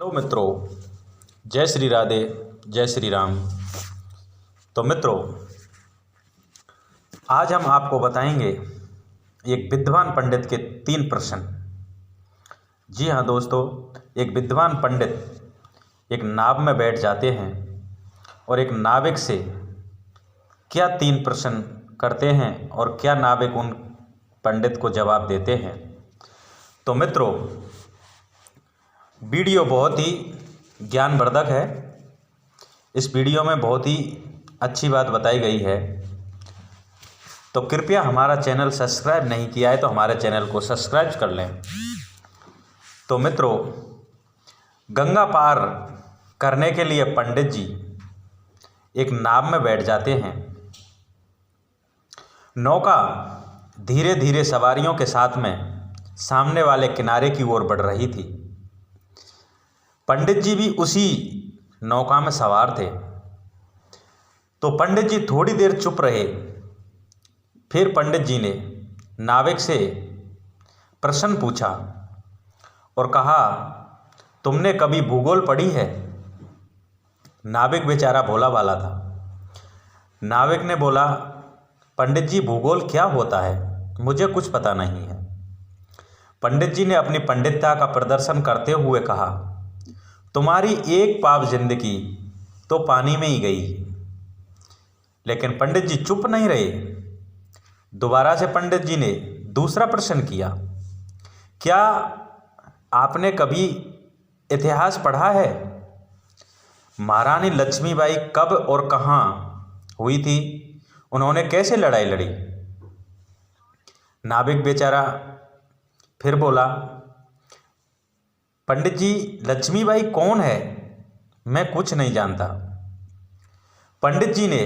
Hello मित्रों, जय श्री राधे, जय श्री राम। तो मित्रों, आज हम आपको बताएंगे एक विद्वान पंडित के 3 प्रश्न। जी हाँ दोस्तों, एक विद्वान पंडित एक नाव में बैठ जाते हैं और एक नाविक से क्या 3 प्रश्न करते हैं और क्या नाविक उन पंडित को जवाब देते हैं। तो मित्रों, वीडियो बहुत ही ज्ञानवर्धक है। इस वीडियो में बहुत ही अच्छी बात बताई गई है। तो कृपया हमारा चैनल सब्सक्राइब नहीं किया है तो हमारे चैनल को सब्सक्राइब कर लें। तो मित्रों, गंगा पार करने के लिए पंडित जी एक नाव में बैठ जाते हैं। नौका धीरे धीरे सवारियों के साथ में सामने वाले किनारे की ओर बढ़ रही थी। पंडित जी भी उसी नौका में सवार थे। तो पंडित जी थोड़ी देर चुप रहे। फिर पंडित जी ने नाविक से प्रश्न पूछा और कहा, तुमने कभी भूगोल पढ़ी है? नाविक बेचारा भोला भाला था। नाविक ने बोला, पंडित जी भूगोल क्या होता है, मुझे कुछ पता नहीं है। पंडित जी ने अपनी पंडितता का प्रदर्शन करते हुए कहा, तुम्हारी एक पाव जिंदगी तो पानी में ही गई। लेकिन पंडित जी चुप नहीं रहे। दोबारा से पंडित जी ने दूसरा प्रश्न किया, क्या आपने कभी इतिहास पढ़ा है? महारानी लक्ष्मीबाई कब और कहाँ हुई थी? उन्होंने कैसे लड़ाई लड़ी? नाविक बेचारा फिर बोला, पंडित जी लक्ष्मीबाई कौन है? मैं कुछ नहीं जानता। पंडित जी ने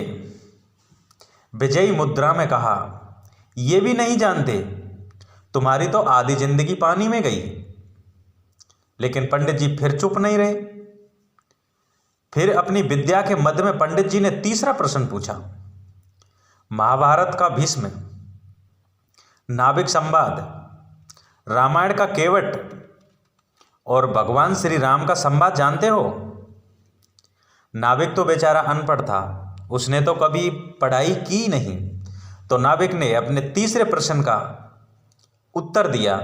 विजयी मुद्रा में कहा, ये भी नहीं जानते? तुम्हारी तो आधी जिंदगी पानी में गई। लेकिन पंडित जी फिर चुप नहीं रहे। फिर अपनी विद्या के मध्य में पंडित जी ने तीसरा प्रश्न पूछा। महाभारत का भीष्म, नाविक संवाद, रामायण का केवट और भगवान श्री राम का संवाद जानते हो? नाविक तो बेचारा अनपढ़ था, उसने तो कभी पढ़ाई की नहीं। तो नाविक ने अपने तीसरे प्रश्न का उत्तर दिया,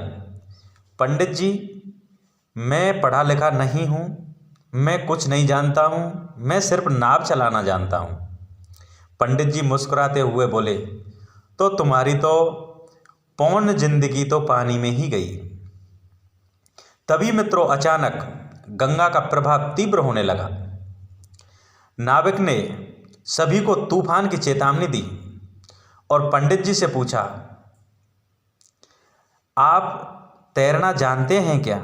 पंडित जी मैं पढ़ा लिखा नहीं हूँ, मैं कुछ नहीं जानता हूँ, मैं सिर्फ नाव चलाना जानता हूँ। पंडित जी मुस्कुराते हुए बोले, तो तुम्हारी तो पौन जिंदगी तो पानी में ही गई। तभी मित्रों अचानक गंगा का प्रभाव तीव्र होने लगा। नाविक ने सभी को तूफान की चेतावनी दी और पंडित जी से पूछा, आप तैरना जानते हैं क्या?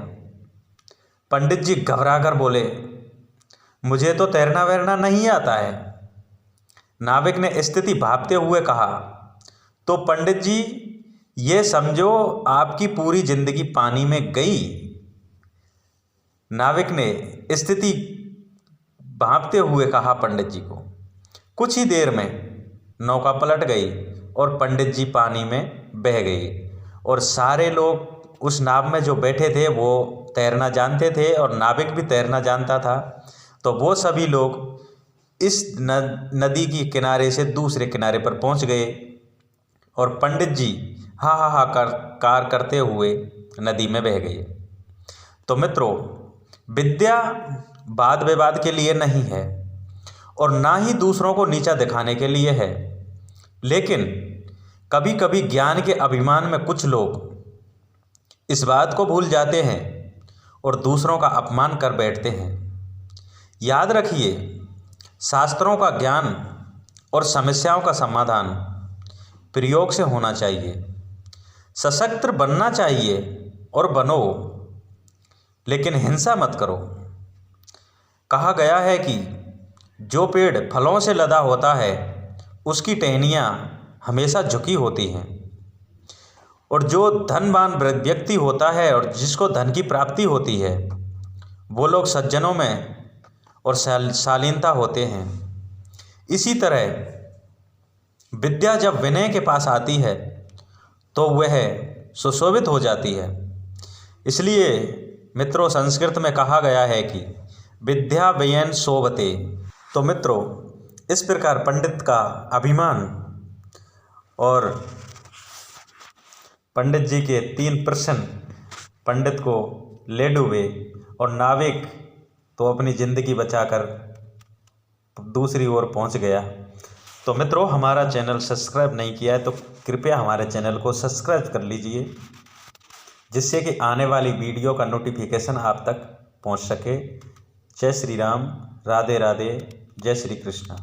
पंडित जी घबराकर बोले, मुझे तो तैरना वैरना नहीं आता है। नाविक ने स्थिति भांपते हुए कहा, तो पंडित जी ये समझो आपकी पूरी जिंदगी पानी में गई। नाविक ने स्थिति भांपते हुए कहा पंडित जी को। कुछ ही देर में नौका पलट गई और पंडित जी पानी में बह गई। और सारे लोग उस नाव में जो बैठे थे वो तैरना जानते थे और नाविक भी तैरना जानता था। तो वो सभी लोग इस नदी की किनारे से दूसरे किनारे पर पहुंच गए और पंडित जी हाहाकार करते हुए नदी में बह गए। तो मित्रों, विद्या वाद विवाद के लिए नहीं है और ना ही दूसरों को नीचा दिखाने के लिए है। लेकिन कभी कभी ज्ञान के अभिमान में कुछ लोग इस बात को भूल जाते हैं और दूसरों का अपमान कर बैठते हैं। याद रखिए, शास्त्रों का ज्ञान और समस्याओं का समाधान प्रयोग से होना चाहिए। सशक्त बनना चाहिए और बनो, लेकिन हिंसा मत करो। कहा गया है कि जो पेड़ फलों से लदा होता है उसकी टहनियाँ हमेशा झुकी होती हैं, और जो धनवान व्यक्ति होता है और जिसको धन की प्राप्ति होती है वो लोग सज्जनों में और शालीनता होते हैं। इसी तरह विद्या जब विनय के पास आती है तो वह सुशोभित हो जाती है। इसलिए मित्रों संस्कृत में कहा गया है कि विद्या व्ययन शोभते। तो मित्रों इस प्रकार पंडित का अभिमान और पंडित जी के 3 प्रश्न पंडित को ले डूबे और नाविक तो अपनी ज़िंदगी बचाकर दूसरी ओर पहुंच गया। तो मित्रों हमारा चैनल सब्सक्राइब नहीं किया है तो कृपया हमारे चैनल को सब्सक्राइब कर लीजिए, जिससे कि आने वाली वीडियो का नोटिफिकेशन आप तक पहुंच सके। जय श्री राम, राधे राधे, जय श्री कृष्ण।